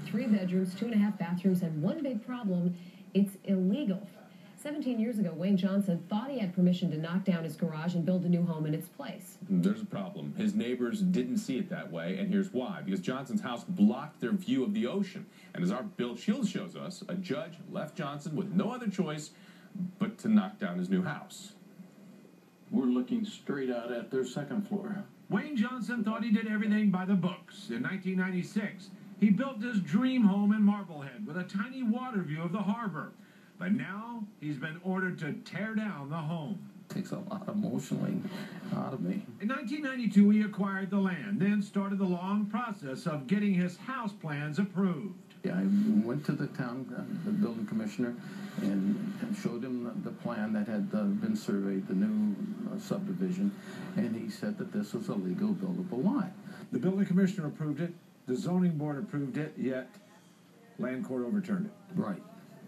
with 3 bedrooms, 2.5 bathrooms, and one big problem: it's illegal. 17 years ago, Wayne Johnson thought he had permission to knock down his garage and build a new home in its place. There's a problem. His neighbors didn't see it that way, and here's why. Because Johnson's house blocked their view of the ocean. And as our Bill Shields shows us, a judge left Johnson with no other choice but to knock down his new house. We're looking straight out at their second floor. Wayne Johnson thought he did everything by the books. In 1996, he built his dream home in Marblehead with a tiny water view of the harbor. But now he's been ordered to tear down the home. It takes a lot emotionally out of me. In 1992, he acquired the land, then started the long process of getting his house plans approved. I went to the town, the building commissioner, and showed him the plan that had been surveyed, the new subdivision, and he said that this was a legal buildable lot. The building commissioner approved it, the zoning board approved it, yet land court overturned it. Right.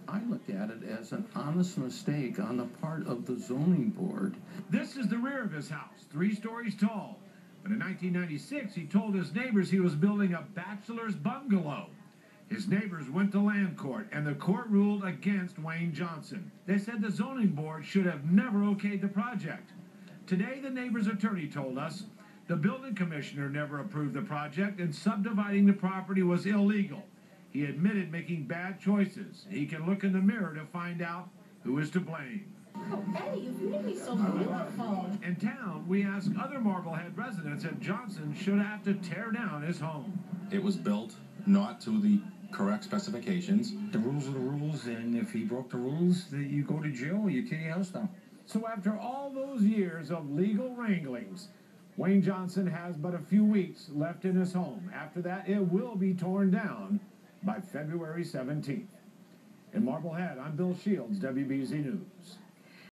I look at it as an honest mistake on the part of the zoning board. This is the rear of his house, 3 stories tall. But in 1996, he told his neighbors he was building a bachelor's bungalow. His neighbors went to land court, and the court ruled against Wayne Johnson. They said the zoning board should have never okayed the project. Today, the neighbor's attorney told us the building commissioner never approved the project, and subdividing the property was illegal. He admitted making bad choices. He can look in the mirror to find out who is to blame. Oh, Eddie, you've made me so beautiful. In town, we asked other Marblehead residents if Johnson should have to tear down his home. It was built not to the correct specifications. The rules are the rules, and if he broke the rules, then you go to jail or you tear your house down. So after all those years of legal wranglings, Wayne Johnson has but a few weeks left in his home. After that, it will be torn down by February 17th. In Marblehead, I'm Bill Shields, WBZ News.